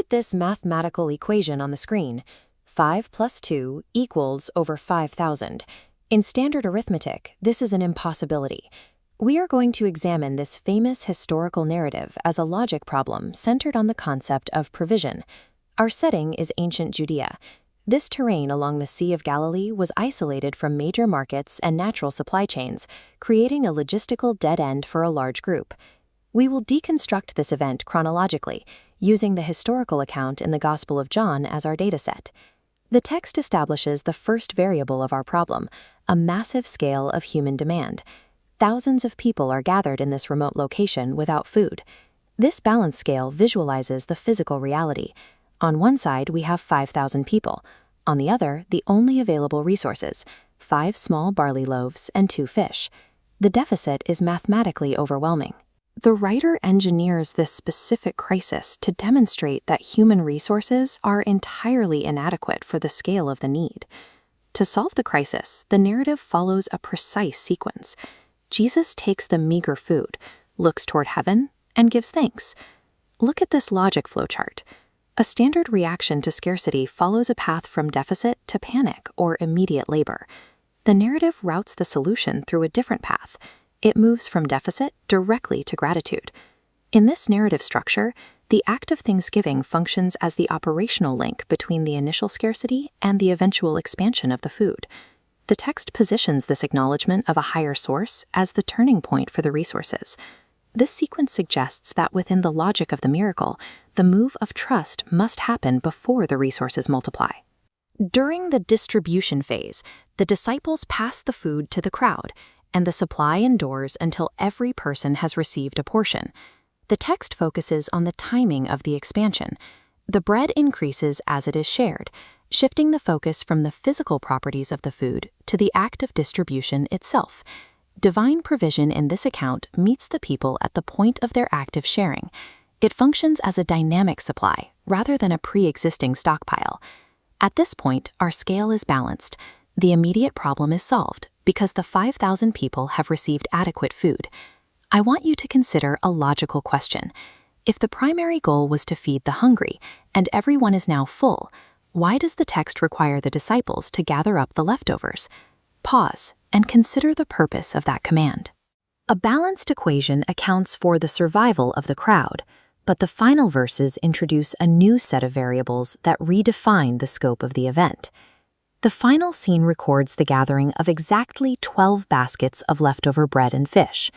at this mathematical equation on the screen. 5 plus 2 equals over 5,000. In standard arithmetic, this is an impossibility. We are going to examine this famous historical narrative as a logic problem centered on the concept of provision. Our setting is ancient Judea. This terrain along the Sea of Galilee was isolated from major markets and natural supply chains, creating a logistical dead end for a large group. We will deconstruct this event chronologically, using the historical account in the Gospel of John as our dataset. The text establishes the first variable of our problem, a massive scale of human demand. Thousands of people are gathered in this remote location without food. This balance scale visualizes the physical reality. On one side, we have 5,000 people. On the other, the only available resources, 5 small barley loaves and 2 fish. The deficit is mathematically overwhelming. The writer engineers this specific crisis to demonstrate that human resources are entirely inadequate for the scale of the need. To solve the crisis, the narrative follows a precise sequence. Jesus takes the meager food, looks toward heaven, and gives thanks. Look at this logic flowchart. A standard reaction to scarcity follows a path from deficit to panic or immediate labor. The narrative routes the solution through a different path. It moves from deficit directly to gratitude. In this narrative structure, the act of thanksgiving functions as the operational link between the initial scarcity and the eventual expansion of the food. The text positions this acknowledgement of a higher source as the turning point for the resources. This sequence suggests that within the logic of the miracle, the move of trust must happen before the resources multiply. During the distribution phase, the disciples pass the food to the crowd, and the supply endures until every person has received a portion. The text focuses on the timing of the expansion. The bread increases as it is shared, shifting the focus from the physical properties of the food to the act of distribution itself. Divine provision in this account meets the people at the point of their active sharing. It functions as a dynamic supply rather than a pre-existing stockpile. At this point, our scale is balanced. The immediate problem is solved because the 5,000 people have received adequate food. I want you to consider a logical question. If the primary goal was to feed the hungry and everyone is now full, why does the text require the disciples to gather up the leftovers? Pause and consider the purpose of that command. A balanced equation accounts for the survival of the crowd, but the final verses introduce a new set of variables that redefine the scope of the event. The final scene records the gathering of exactly 12 baskets of leftover bread and fish.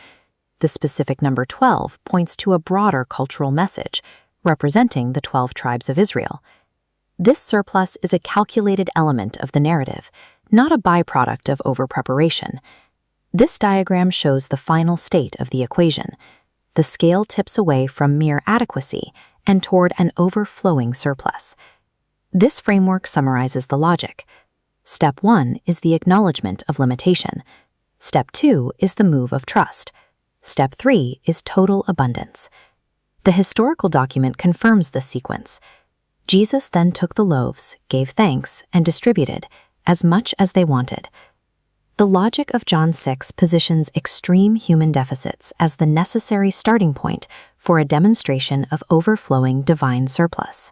The specific number 12 points to a broader cultural message, representing the 12 tribes of Israel. This surplus is a calculated element of the narrative, not a byproduct of over-preparation. This diagram shows the final state of the equation. The scale tips away from mere adequacy and toward an overflowing surplus. This framework summarizes the logic. Step 1 is the acknowledgement of limitation. Step 2 is the move of trust. Step 3 is total abundance. The historical document confirms this sequence. Jesus then took the loaves, gave thanks, and distributed as much as they wanted. The logic of John 6 positions extreme human deficits as the necessary starting point for a demonstration of overflowing divine surplus.